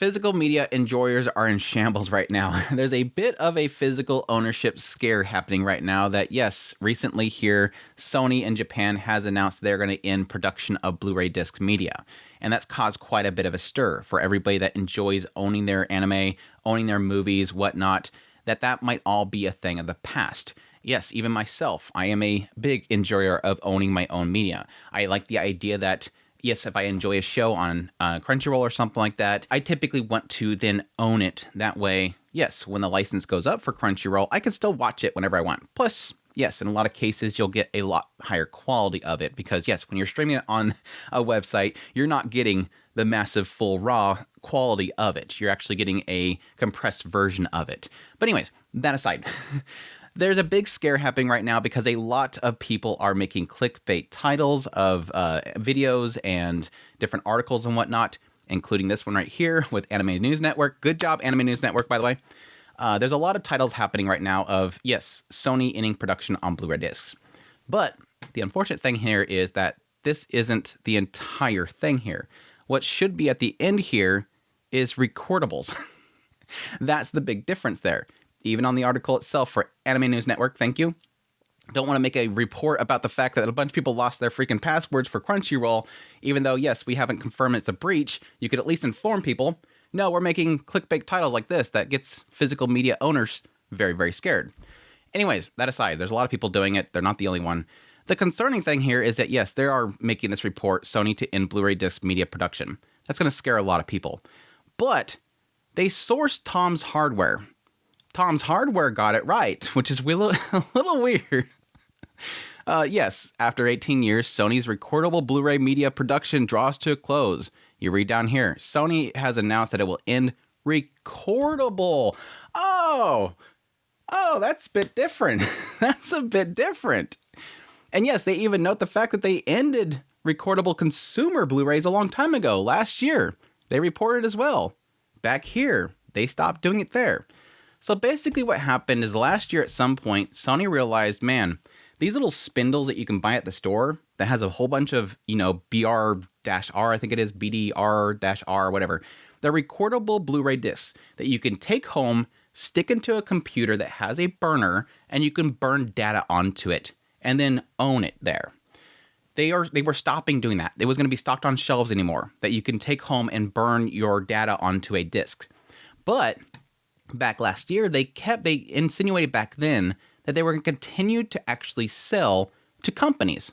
Physical media enjoyers are in shambles right now. There's a bit of a physical ownership scare happening right now that, yes, recently here, Sony in Japan has announced they're going to end production of Blu-ray disc media. And that's caused quite a bit of a stir for everybody that enjoys owning their anime, owning their movies, whatnot, that might all be a thing of the past. Yes, even myself, I am a big enjoyer of owning my own media. I like the idea that yes, if I enjoy a show on Crunchyroll or something like that, I typically want to then own it. That way, yes, when the license goes up for Crunchyroll, I can still watch it whenever I want. Plus, yes, in a lot of cases, you'll get a lot higher quality of it because, yes, when you're streaming it on a website, you're not getting the massive full raw quality of it. You're actually getting a compressed version of it. But anyways, that aside, there's a big scare happening right now because a lot of people are making clickbait titles of videos and different articles and whatnot, including this one right here with Anime News Network. Good job, Anime News Network, by the way. There's a lot of titles happening right now of, yes, Sony ending production on Blu-ray discs. But the unfortunate thing here is that this isn't the entire thing here. What should be at the end here is recordables. That's the big difference there. Even on the article itself for Anime News Network, thank you. Don't want to make a report about the fact that a bunch of people lost their freaking passwords for Crunchyroll, even though, yes, we haven't confirmed it's a breach. You could at least inform people, no, we're making clickbait titles like this that gets physical media owners very, very scared. Anyways, that aside, there's a lot of people doing it. They're not the only one. The concerning thing here is that, yes, they are making this report, Sony to end Blu-ray disc media production. That's going to scare a lot of people. But they sourced Tom's Hardware. Tom's Hardware got it right, which is a little weird. Yes, after 18 years, Sony's recordable Blu-ray media production draws to a close. You read down here, Sony has announced that it will end recordable. Oh, that's a bit different. That's a bit different. And yes, they even note the fact that they ended recordable consumer Blu-rays a long time ago, last year. They reported as well. Back here, they stopped doing it there. So basically what happened is last year at some point, Sony realized, man, these little spindles that you can buy at the store that has a whole bunch of, BR-R, I think it is, BDR-R, whatever. They're recordable Blu-ray discs that you can take home, stick into a computer that has a burner, and you can burn data onto it and then own it there. They were stopping doing that. It was going to be stocked on shelves anymore, that you can take home and burn your data onto a disc. But back last year, they insinuated back then that they were going to continue to actually sell to companies.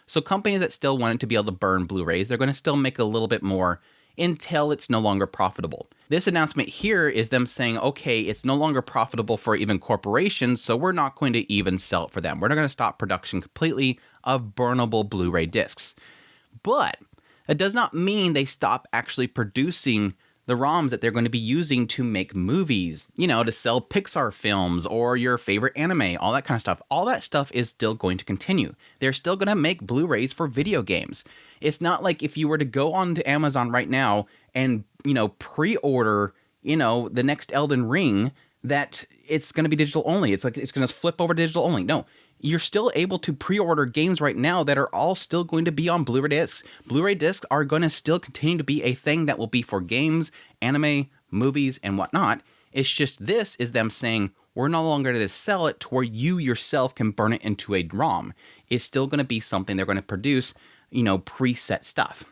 So companies that still wanted to be able to burn Blu-rays, they're going to still make a little bit more until it's no longer profitable. This announcement here is them saying, okay, it's no longer profitable for even corporations, so we're not going to even sell it for them. We're not going to stop production completely of burnable Blu-ray discs. But it does not mean they stop actually producing the ROMs that they're going to be using to make movies, to sell Pixar films or your favorite anime, all that kind of stuff. All that stuff is still going to continue. They're still going to make Blu-rays for video games. It's not like if you were to go on to Amazon right now and, pre-order, the next Elden Ring, that it's going to be digital only. It's like it's going to flip over to digital only. No. You're still able to pre-order games right now that are all still going to be on Blu-ray discs. Blu-ray discs are going to still continue to be a thing that will be for games, anime, movies, and whatnot. It's just this is them saying, we're no longer going to sell it to where you yourself can burn it into a ROM. It's still going to be something they're going to produce, preset stuff.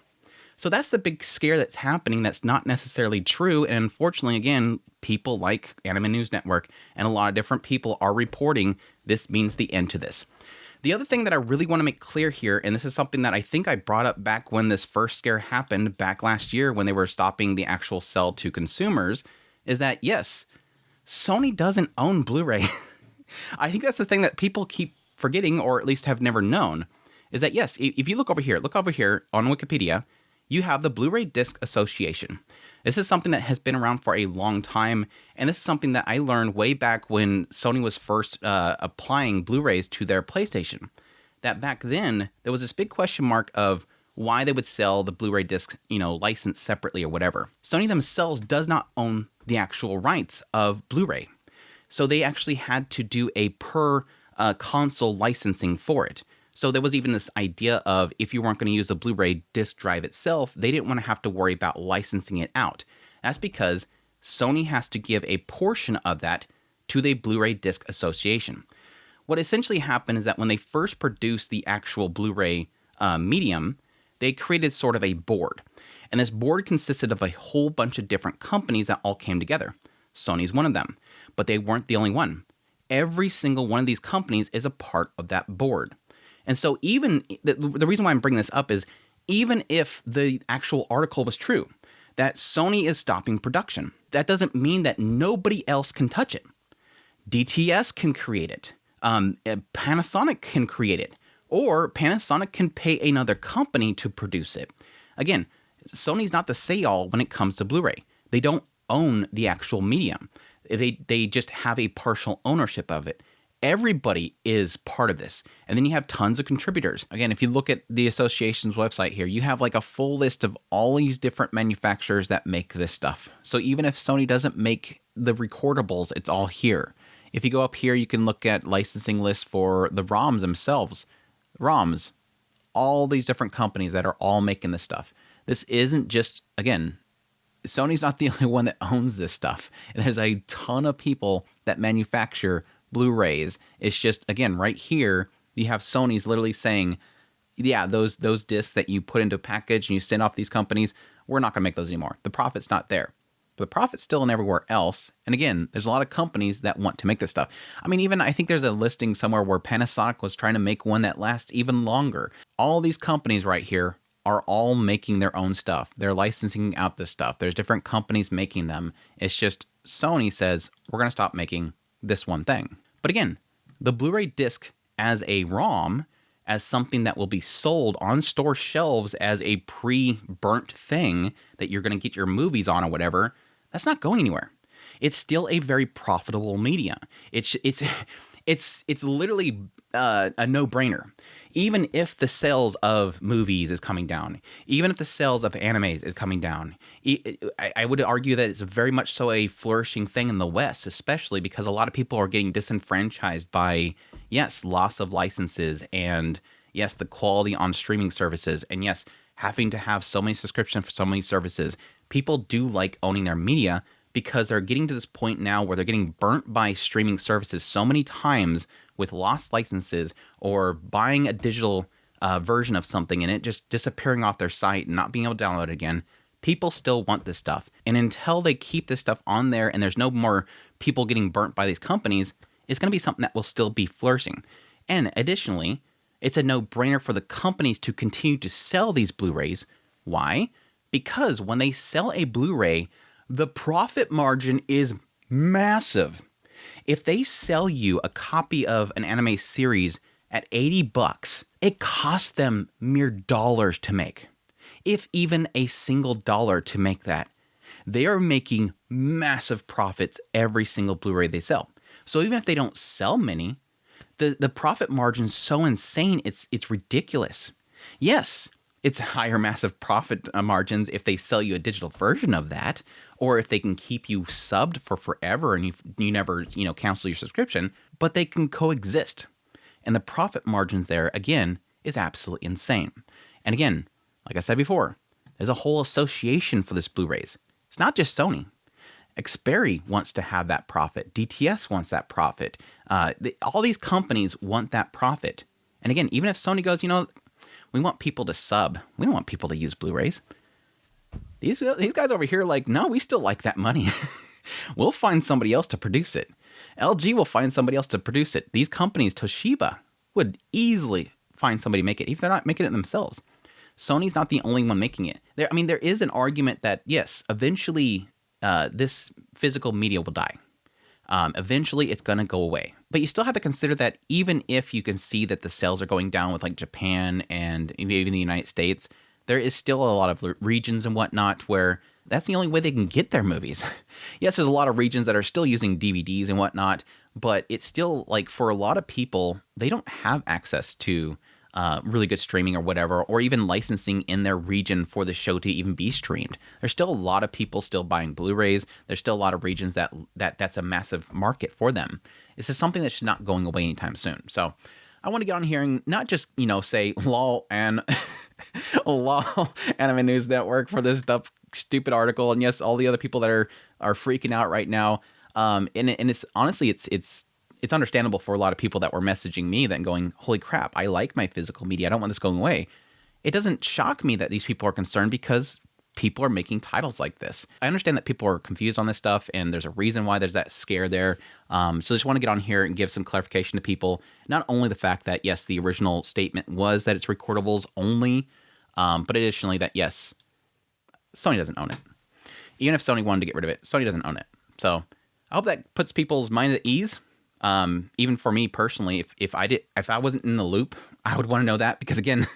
So that's the big scare that's happening that's not necessarily true. And unfortunately, again, people like Anime News Network and a lot of different people are reporting this means the end to this. The other thing that I really want to make clear here, and this is something that I think I brought up back when this first scare happened back last year when they were stopping the actual sell to consumers, is that yes, Sony doesn't own Blu-ray. I think that's the thing that people keep forgetting or at least have never known, is that yes, if you look over here on Wikipedia, you have the Blu-ray Disc Association. This is something that has been around for a long time, and this is something that I learned way back when Sony was first applying Blu-rays to their PlayStation. That back then, there was this big question mark of why they would sell the Blu-ray disc, license separately or whatever. Sony themselves does not own the actual rights of Blu-ray. So they actually had to do a per console licensing for it. So there was even this idea of if you weren't going to use the Blu-ray disc drive itself, they didn't want to have to worry about licensing it out. That's because Sony has to give a portion of that to the Blu-ray Disc Association. What essentially happened is that when they first produced the actual Blu-ray medium, they created sort of a board. And this board consisted of a whole bunch of different companies that all came together. Sony's one of them, but they weren't the only one. Every single one of these companies is a part of that board. And so even the reason why I'm bringing this up is even if the actual article was true, that Sony is stopping production, that doesn't mean that nobody else can touch it. DTS can create it. Panasonic can create it. Or Panasonic can pay another company to produce it. Again, Sony's not the say-all when it comes to Blu-ray. They don't own the actual medium. They just have a partial ownership of it. Everybody is part of this. And then you have tons of contributors. Again, if you look at the association's website here, you have like a full list of all these different manufacturers that make this stuff. So even if Sony doesn't make the recordables, it's all here. If you go up here, you can look at licensing lists for the ROMs themselves. ROMs, all these different companies that are all making this stuff. This isn't just, again, Sony's not the only one that owns this stuff. There's a ton of people that manufacture Blu-rays. It's just, again, right here, you have Sony's literally saying, yeah, those discs that you put into a package and you send off these companies, we're not going to make those anymore. The profit's not there. But the profit's still in everywhere else. And again, there's a lot of companies that want to make this stuff. I mean, even I think there's a listing somewhere where Panasonic was trying to make one that lasts even longer. All these companies right here are all making their own stuff. They're licensing out this stuff. There's different companies making them. It's just Sony says, we're going to stop making this one thing. But again, the Blu-ray disc as a ROM, as something that will be sold on store shelves as a pre-burnt thing that you're going to get your movies on or whatever, that's not going anywhere. It's still a very profitable media. It's literally a no-brainer. Even if the sales of movies is coming down, even if the sales of animes is coming down, I would argue that it's very much so a flourishing thing in the West, especially because a lot of people are getting disenfranchised by, yes, loss of licenses, and yes, the quality on streaming services, and yes, having to have so many subscriptions for so many services. People do like owning their media because they're getting to this point now where they're getting burnt by streaming services so many times with lost licenses, or buying a digital version of something and it just disappearing off their site and not being able to download it again. People still want this stuff. And until they keep this stuff on there and there's no more people getting burnt by these companies, it's going to be something that will still be flourishing. And additionally, it's a no-brainer for the companies to continue to sell these Blu-rays. Why? Because when they sell a Blu-ray, the profit margin is massive. If they sell you a copy of an anime series at $80, it costs them mere dollars to make. If even a single dollar to make that. They are making massive profits every single Blu-ray they sell. So even if they don't sell many, the profit margin's so insane, it's ridiculous. Yes, it's higher massive profit margins if they sell you a digital version of that, or if they can keep you subbed for forever and you never, cancel your subscription, but they can coexist. And the profit margins there, again, is absolutely insane. And again, like I said before, there's a whole association for this Blu-rays. It's not just Sony. Xperi wants to have that profit. DTS wants that profit. All these companies want that profit. And again, even if Sony goes, we want people to sub. We don't want people to use Blu-rays. These guys over here are like, no, we still like that money. We'll find somebody else to produce it. LG will find somebody else to produce it. These companies, Toshiba, would easily find somebody to make it, if they're not making it themselves. Sony's not the only one making it. There is an argument that, yes, eventually this physical media will die. Eventually, it's going to go away. But you still have to consider that even if you can see that the sales are going down with like Japan and even the United States, there is still a lot of regions and whatnot where that's the only way they can get their movies. Yes, there's a lot of regions that are still using DVDs and whatnot, but it's still like for a lot of people, they don't have access to really good streaming or whatever, or even licensing in their region for the show to even be streamed. There's still a lot of people still buying Blu-rays. There's still a lot of regions that's a massive market for them. This is something that's not going away anytime soon. So I want to get on here and not just, say LOL and LOL Anime News Network for this stuff stupid article. And yes, all the other people that are freaking out right now. And it's honestly, it's understandable for a lot of people that were messaging me then going, holy crap, I like my physical media. I don't want this going away. It doesn't shock me that these people are concerned because people are making titles like this. I understand that people are confused on this stuff, and there's a reason why there's that scare there. So I just want to get on here and give some clarification to people. Not only the fact that, yes, the original statement was that it's Recordables only, but additionally that, yes, Sony doesn't own it. Even if Sony wanted to get rid of it, Sony doesn't own it. So I hope that puts people's minds at ease. Even for me personally, if I wasn't in the loop, I would want to know that, because again,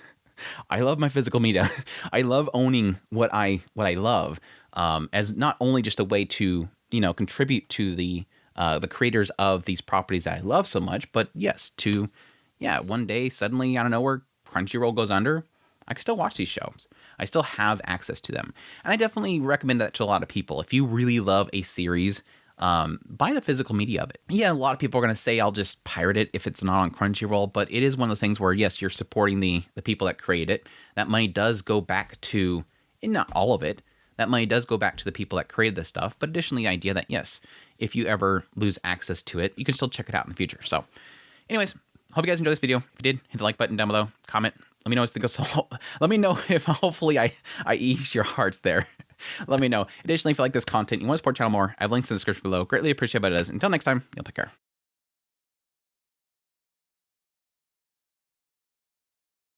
I love my physical media. I love owning what I love, as not only just a way to, contribute to the creators of these properties that I love so much, but yes, to, one day suddenly, I don't know, where Crunchyroll goes under, I can still watch these shows. I still have access to them. And I definitely recommend that to a lot of people. If you really love a series, buy the physical media of it. Yeah, a lot of people are going to say I'll just pirate it if it's not on Crunchyroll, but it is one of those things where, yes, you're supporting the people that create it. That money does go back to, and not all of it, that money does go back to the people that created this stuff, but additionally the idea that, yes, if you ever lose access to it, you can still check it out in the future. So anyways, hope you guys enjoyed this video. If you did, hit the like button down below, comment, let me know what you think. Let me know if hopefully I ease your hearts there. Let me know. Additionally, if you like this content, you want to support the channel more, I have links in the description below. Greatly appreciate it. Until next time, you'll take care.